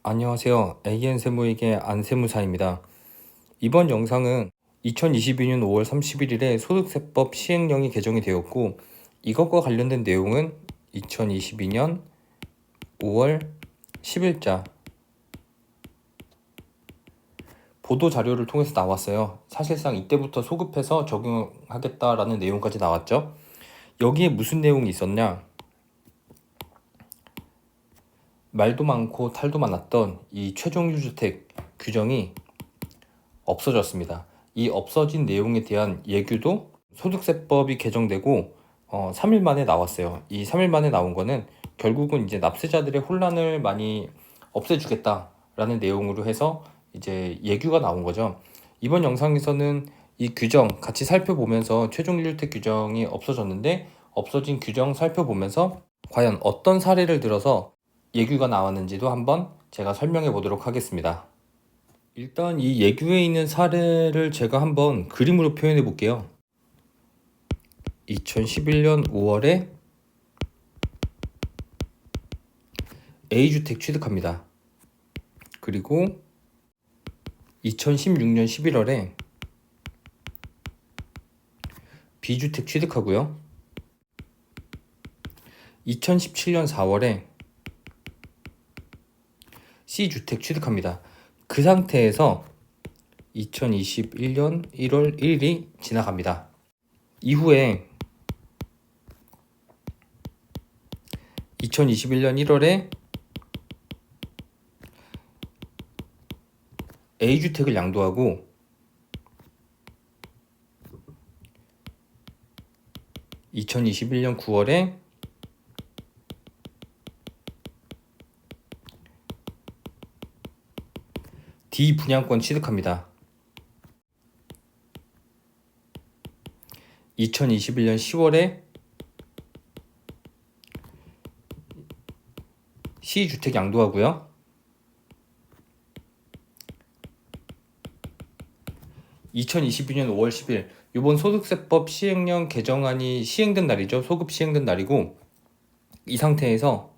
안녕하세요. AN세무에게 안세무사입니다. 이번 영상은 2022년 5월 31일에 소득세법 시행령이 개정이 되었고, 이것과 관련된 내용은 2022년 5월 10일자 보도자료를 통해서 나왔어요. 사실상 이때부터 소급해서 적용하겠다라는 내용까지 나왔죠. 여기에 무슨 내용이 있었냐? 말도 많고 탈도 많았던 이 최종 유주택 규정이 없어졌습니다. 이 없어진 내용에 대한 예규도 소득세법이 개정되고 3일 만에 나왔어요. 이 3일 만에 나온 거는 결국은 이제 납세자들의 혼란을 많이 없애주겠다라는 내용으로 해서 이제 예규가 나온 거죠. 이번 영상에서는 이 규정 같이 살펴보면서 최종 1주택 규정이 없어졌는데, 없어진 규정 살펴보면서 과연 어떤 사례를 들어서 예규가 나왔는지도 한번 제가 설명해 보도록 하겠습니다. 일단 이 예규에 있는 사례를 제가 한번 그림으로 표현해 볼게요. 2011년 5월에 A주택 취득합니다. 그리고 2016년 11월에 B주택 취득하고요. 2017년 4월에 C주택 취득합니다. 그 상태에서 2021년 1월 1일이 지나갑니다. 이후에 2021년 1월에 A주택을 양도하고 2021년 9월에 D 분양권 취득합니다. 2021년 10월에 C주택 양도하고요. 2022년 5월 10일 이번 소득세법 시행령 개정안이 시행된 날이죠. 소급 시행된 날이고, 이 상태에서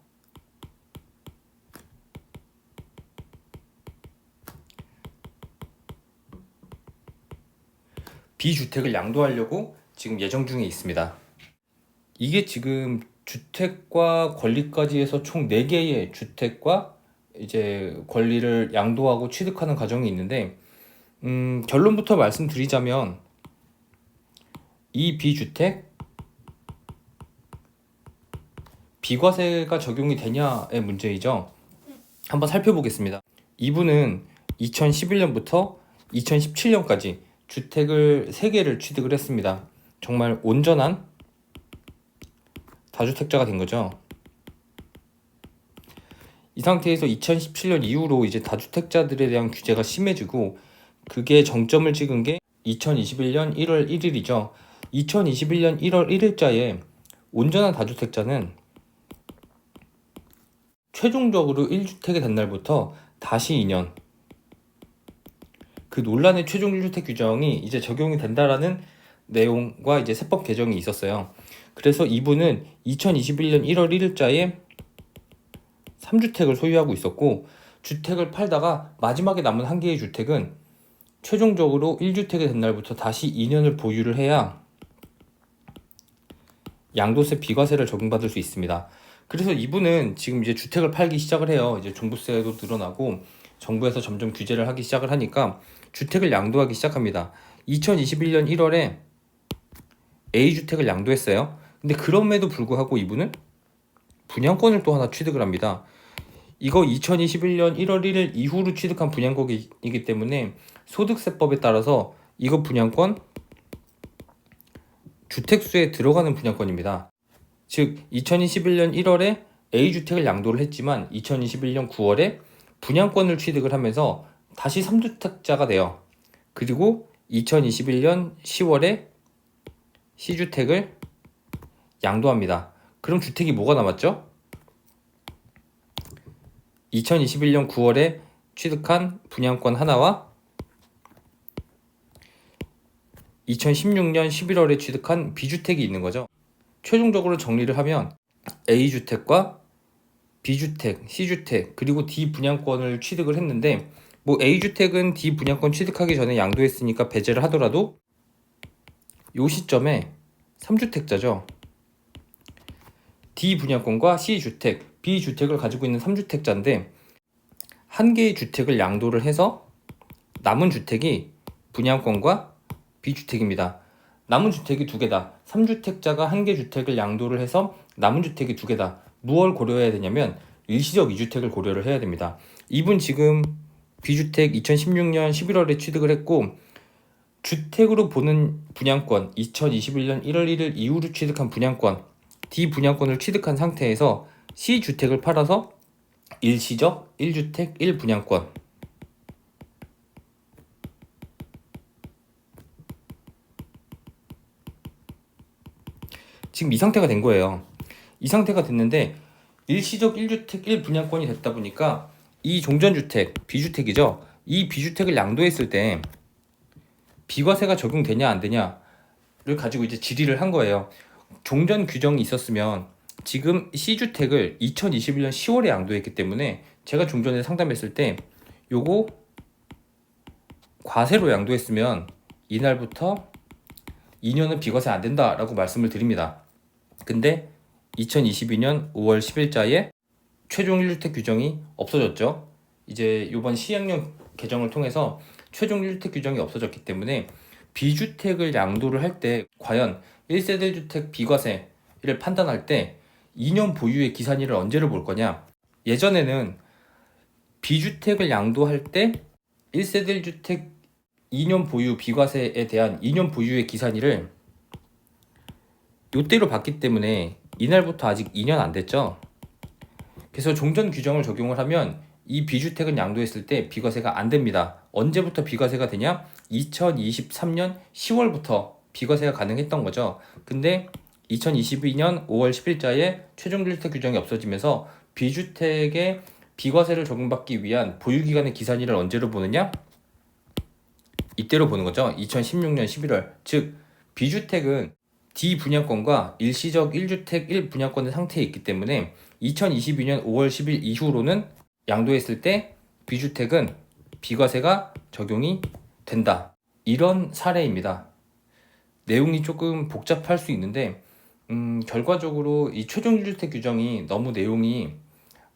B주택을 양도하려고 지금 예정 중에 있습니다. 이게 지금 주택과 권리까지 해서 총 4개의 주택과 이제 권리를 양도하고 취득하는 과정이 있는데, 결론부터 말씀드리자면 이 B주택 비과세가 적용이 되냐의 문제이죠. 한번 살펴보겠습니다. 이분은 2011년부터 2017년까지 주택을 3개를 취득을 했습니다. 정말 온전한 다주택자가 된 거죠. 이 상태에서 2017년 이후로 이제 다주택자들에 대한 규제가 심해지고, 그게 정점을 찍은 게 2021년 1월 1일이죠. 2021년 1월 1일자에 온전한 다주택자는 최종적으로 1주택이 된 날부터 다시 2년, 그 논란의 최종 1주택 규정이 이제 적용이 된다라는 내용과 이제 세법 개정이 있었어요. 그래서 이분은 2021년 1월 1일자에 3주택을 소유하고 있었고, 주택을 팔다가 마지막에 남은 한 개의 주택은 최종적으로 1주택이 된 날부터 다시 2년을 보유를 해야 양도세 비과세를 적용받을 수 있습니다. 그래서 이분은 지금 이제 주택을 팔기 시작을 해요. 이제 종부세도 늘어나고 정부에서 점점 규제를 하기 시작을 하니까 주택을 양도하기 시작합니다. 2021년 1월에 A주택을 양도했어요. 근데 그럼에도 불구하고 이분은 분양권을 또 하나 취득을 합니다. 이거 2021년 1월 1일 이후로 취득한 분양권이기 때문에 소득세법에 따라서 이거 분양권 주택수에 들어가는 분양권입니다. 즉 2021년 1월에 A주택을 양도를 했지만 2021년 9월에 분양권을 취득을 하면서 다시 3주택자가 돼요. 그리고 2021년 10월에 C주택을 양도합니다. 그럼 주택이 뭐가 남았죠? 2021년 9월에 취득한 분양권 하나와 2016년 11월에 취득한 B주택이 있는 거죠. 최종적으로 정리를 하면 A주택과 B주택, C주택, 그리고 D 분양권을 취득을 했는데 뭐 A주택은 D 분양권 취득하기 전에 양도했으니까 배제를 하더라도 요 시점에 3주택자죠. D 분양권과 C주택, B주택을 가지고 있는 3주택자인데 한 개의 주택을 양도를 해서 남은 주택이 분양권과 B주택입니다. 남은 주택이 두 개다. 3주택자가 한 개 주택을 양도를 해서 남은 주택이 두 개다. 무엇을 고려해야 되냐면 일시적 2주택을 고려를 해야 됩니다. 이분 지금 B주택 2016년 11월에 취득을 했고 주택으로 보는 분양권 2021년 1월 1일 이후로 취득한 분양권 D 분양권을 취득한 상태에서 C주택을 팔아서 일시적 1주택 1분양권 지금 이 상태가 된 거예요. 이 상태가 됐는데 일시적 1주택 1분양권이 됐다 보니까 이 종전주택 B주택이죠. 이 B주택을 양도했을 때 비과세가 적용되냐 안 되냐를 가지고 이제 질의를 한 거예요. 종전 규정이 있었으면 지금 C주택을 2021년 10월에 양도했기 때문에 제가 종전에 상담했을 때 요거 과세로 양도했으면 이날부터 2년은 비과세 안 된다라고 말씀을 드립니다. 근데 2022년 5월 10일자에 최종 1주택 규정이 없어졌죠. 이제 이번 시행령 개정을 통해서 최종 1주택 규정이 없어졌기 때문에 B주택을 양도를 할 때 과연 1세대 1주택 비과세를 판단할 때 2년 보유의 기산일을 언제를 볼 거냐. 예전에는 B주택을 양도할 때 1세대 1주택 2년 보유 비과세에 대한 2년 보유의 기산일을 요때로 봤기 때문에 이날부터 아직 2년 안 됐죠. 그래서 종전 규정을 적용을 하면 이 B주택은 양도했을 때 비과세가 안 됩니다. 언제부터 비과세가 되냐? 2023년 10월부터 비과세가 가능했던 거죠. 근데 2022년 5월 10일자에 최종 주택 규정이 없어지면서 B주택에 비과세를 적용받기 위한 보유기간의 기산일을 언제로 보느냐? 이때로 보는 거죠. 2016년 11월. 즉 B주택은 D 분양권과 일시적 1주택 1분양권의 상태에 있기 때문에 2022년 5월 10일 이후로는 양도했을 때 B주택은 비과세가 적용이 된다. 이런 사례입니다. 내용이 조금 복잡할 수 있는데 결과적으로 이 최종 1주택 규정이 너무 내용이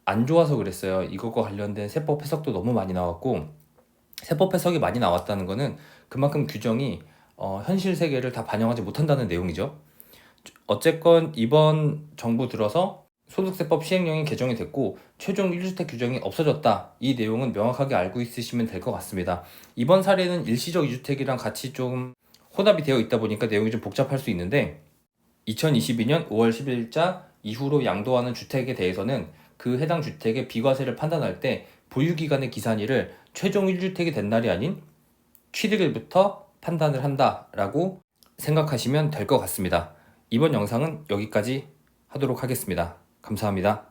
안 좋아서 그랬어요. 이것과 관련된 세법 해석도 너무 많이 나왔고 세법 해석이 많이 나왔다는 거는 그만큼 규정이 현실 세계를 다 반영하지 못한다는 내용이죠. 어쨌건 이번 정부 들어서 소득세법 시행령이 개정이 됐고 최종 1주택 규정이 없어졌다. 이 내용은 명확하게 알고 있으시면 될 것 같습니다. 이번 사례는 일시적 2주택이랑 같이 좀 혼합이 되어 있다 보니까 내용이 좀 복잡할 수 있는데 2022년 5월 10일자 이후로 양도하는 주택에 대해서는 그 해당 주택의 비과세를 판단할 때 보유기간의 기산일을 최종 1주택이 된 날이 아닌 취득일부터 판단을 한다라고 생각하시면 될 것 같습니다. 이번 영상은 여기까지 하도록 하겠습니다. 감사합니다.